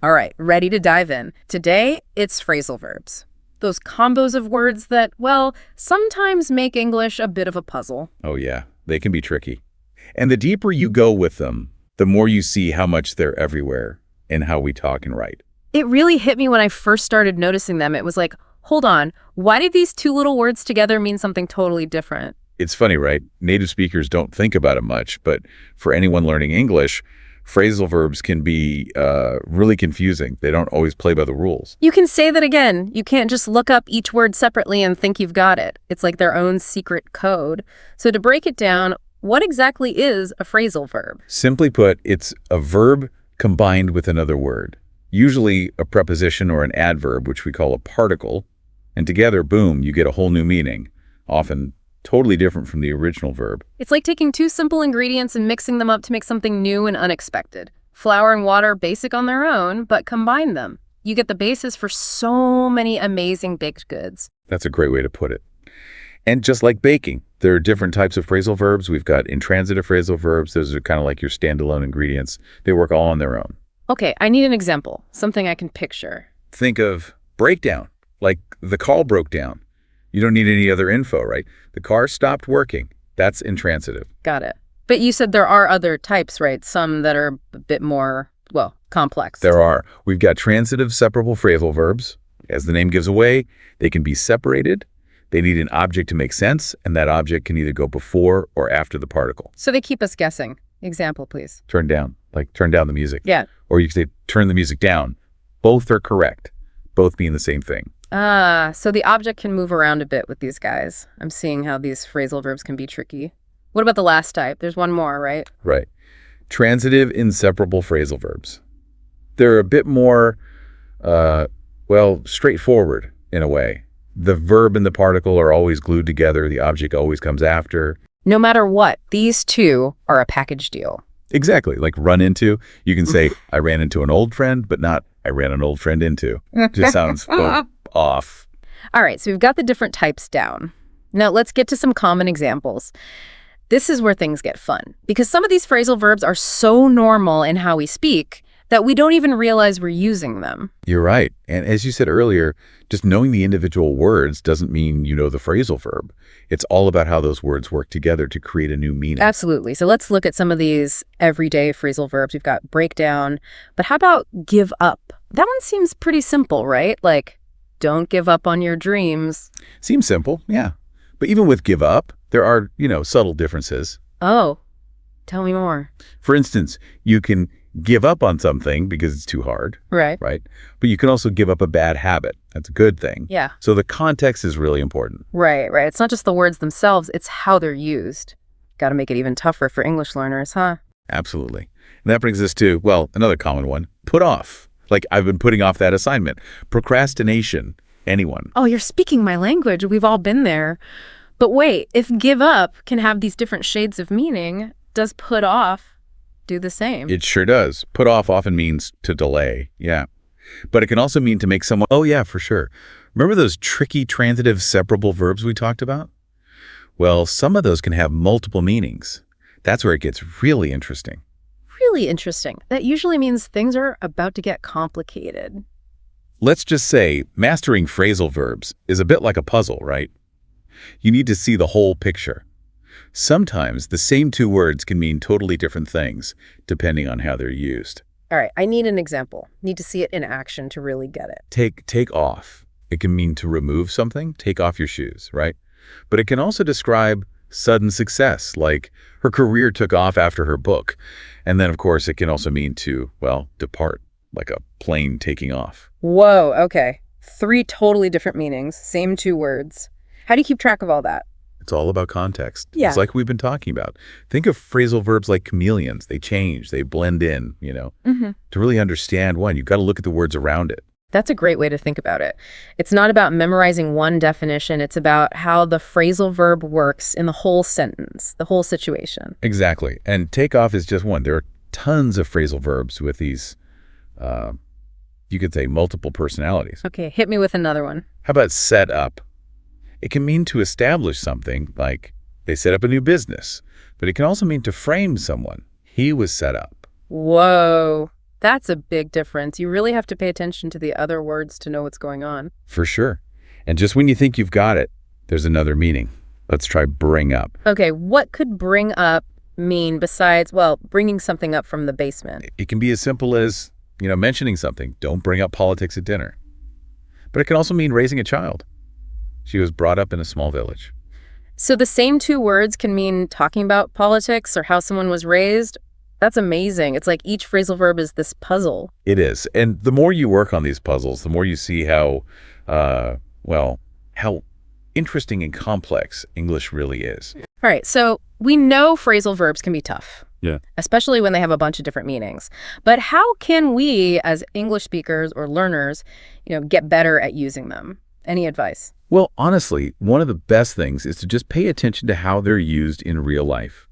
All right, ready to dive in. Today, it's phrasal verbs. Those combos of words that, well, sometimes make English a bit of a puzzle. Oh yeah, they can be tricky. And the deeper you go with them, the more you see how much they're everywhere in how we talk and write. It really hit me when I first started noticing them. It was like, hold on, why did these two little words together mean something totally different? It's funny, right? Native speakers don't think about it much, but for anyone learning English, phrasal verbs can be really confusing. They don't always play by the rules. You can say that again. You can't just look up each word separately and think you've got it. It's like their own secret code. So to break it down, what exactly is a phrasal verb? Simply put, it's a verb combined with another word, usually a preposition or an adverb, which we call a particle, and together, boom, you get a whole new meaning, often totally different from the original verb. It's like taking two simple ingredients and mixing them up to make something new and unexpected. Flour and water, basic on their own, but combine them. You get the basis for so many amazing baked goods. That's a great way to put it. And just like baking, there are different types of phrasal verbs. We've got intransitive phrasal verbs. Those are kind of like your standalone ingredients. They work all on their own. Okay, I need an example, something I can picture. Think of breakdown, like the call broke down. You don't need any other info, right? The car stopped working. That's intransitive. Got it. But you said there are other types, right? Some that are a bit more, well, complex. There are. We've got transitive separable phrasal verbs. As the name gives away, they can be separated. They need an object to make sense, and that object can either go before or after the particle. So they keep us guessing. Example, please. Turn down, like turn down the music. Yeah. Or you can say turn the music down. Both are correct. Both mean the same thing. So the object can move around a bit with these guys. I'm seeing how these phrasal verbs can be tricky. What about the last type? There's one more, right? Right. Transitive inseparable phrasal verbs. They're a bit more, straightforward in a way. The verb and the particle are always glued together. The object always comes after. No matter what, these two are a package deal. Exactly. Like run into. You can say, I ran into an old friend, but not I ran an old friend into. Just sounds off. All right, so we've got the different types down. Now let's get to some common examples. This is where things get fun, because some of these phrasal verbs are so normal in how we speak that we don't even realize we're using them. You're right. And as you said earlier, just knowing the individual words doesn't mean you know the phrasal verb. It's all about how those words work together to create a new meaning. Absolutely. So let's look at some of these everyday phrasal verbs. We've got breakdown, but how about give up? That one seems pretty simple, right? Like, don't give up on your dreams. Seems simple, yeah. But even with give up, there are, subtle differences. Oh, tell me more. For instance, you can give up on something because it's too hard. Right. Right. But you can also give up a bad habit. That's a good thing. Yeah. So the context is really important. Right. It's not just the words themselves, it's how they're used. Got to make it even tougher for English learners, huh? Absolutely. And that brings us to, another common one, put off. Like I've been putting off that assignment. Procrastination. Anyone. Oh, you're speaking my language. We've all been there. But wait, if give up can have these different shades of meaning, does put off do the same? It sure does. Put off often means to delay. Yeah. But it can also mean to make someone, oh yeah, for sure. Remember those tricky transitive separable verbs we talked about? Well, some of those can have multiple meanings. That's where it gets really interesting. Really interesting. That usually means things are about to get complicated. Let's just say mastering phrasal verbs is a bit like a puzzle, right? You need to see the whole picture. Sometimes the same two words can mean totally different things, depending on how they're used. All right, I need an example. Need to see it in action to really get it. Take off. It can mean to remove something, take off your shoes, right? But it can also describe sudden success, like her career took off after her book. And then, of course, it can also mean to, depart, like a plane taking off. Whoa, okay. 3 totally different meanings, same 2 words. How do you keep track of all that? It's all about context. Yeah. It's like we've been talking about. Think of phrasal verbs like chameleons. They change, they blend in, To really understand one, you've got to look at the words around it. That's a great way to think about it. It's not about memorizing one definition. It's about how the phrasal verb works in the whole sentence, the whole situation. Exactly. And take off is just one. There are tons of phrasal verbs with these, you could say, multiple personalities. Okay, hit me with another one. How about set up? It can mean to establish something, like they set up a new business. But it can also mean to frame someone. He was set up. Whoa. That's a big difference. You really have to pay attention to the other words to know what's going on. For sure. And just when you think you've got it, there's another meaning. Let's try bring up. Okay, what could bring up mean besides, well, bringing something up from the basement? It can be as simple as, mentioning something. Don't bring up politics at dinner. But it can also mean raising a child. She was brought up in a small village. So the same two words can mean talking about politics or how someone was raised. That's amazing. It's like each phrasal verb is this puzzle. It is. And the more you work on these puzzles, the more you see how interesting and complex English really is. All right, so we know phrasal verbs can be tough. Yeah. Especially when they have a bunch of different meanings. But how can we, as English speakers or learners, get better at using them? Any advice? Well, honestly, one of the best things is to just pay attention to how they're used in real life.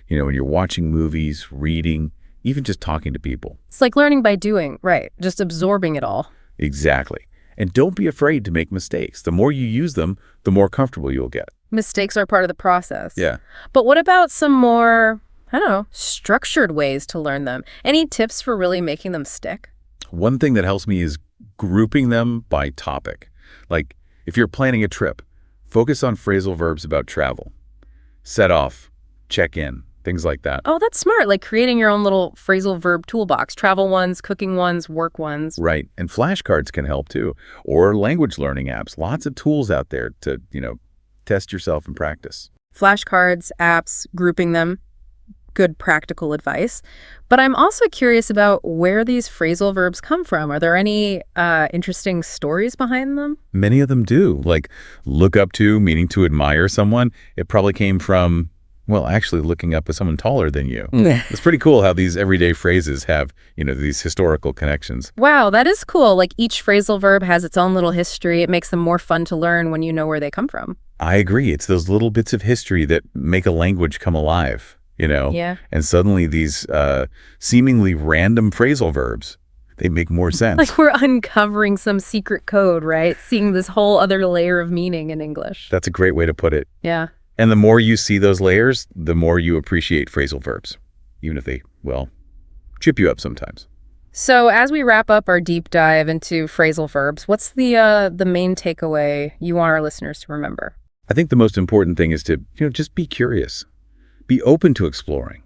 When you're watching movies, reading, even just talking to people. It's like learning by doing, right? Just absorbing it all. Exactly. And don't be afraid to make mistakes. The more you use them, the more comfortable you'll get. Mistakes are part of the process. Yeah. But what about some more, structured ways to learn them? Any tips for really making them stick? One thing that helps me is grouping them by topic. Like, if you're planning a trip, focus on phrasal verbs about travel. Set off, check in, things like that. Oh, that's smart. Like creating your own little phrasal verb toolbox. Travel ones, cooking ones, work ones. Right. And flashcards can help too. Or language learning apps. Lots of tools out there to, test yourself and practice. Flashcards, apps, grouping them. Good practical advice. But I'm also curious about where these phrasal verbs come from. Are there any interesting stories behind them? Many of them do. Like look up to, meaning to admire someone. It probably came from, actually looking up at someone taller than you. It's pretty cool how these everyday phrases have, these historical connections. Wow, that is cool. Like each phrasal verb has its own little history. It makes them more fun to learn when you know where they come from. I agree. It's those little bits of history that make a language come alive, Yeah. And suddenly these seemingly random phrasal verbs, they make more sense. Like we're uncovering some secret code, right? Seeing this whole other layer of meaning in English. That's a great way to put it. Yeah. And the more you see those layers, the more you appreciate phrasal verbs, even if they, trip you up sometimes. So as we wrap up our deep dive into phrasal verbs, what's the main takeaway you want our listeners to remember? I think the most important thing is to, just be curious. Be open to exploring.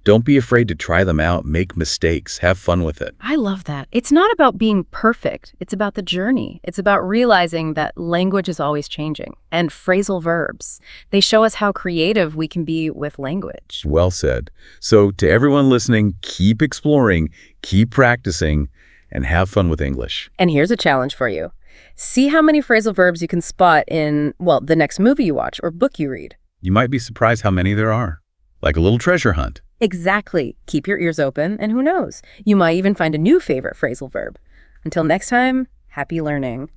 Don't be afraid to try them out, make mistakes, have fun with it. I love that. It's not about being perfect. It's about the journey. It's about realizing that language is always changing. And phrasal verbs, they show us how creative we can be with language. Well said. So to everyone listening, keep exploring, keep practicing, and have fun with English. And here's a challenge for you. See how many phrasal verbs you can spot in, the next movie you watch or book you read. You might be surprised how many there are. Like a little treasure hunt. Exactly. Keep your ears open, and who knows? You might even find a new favorite phrasal verb. Until next time, happy learning.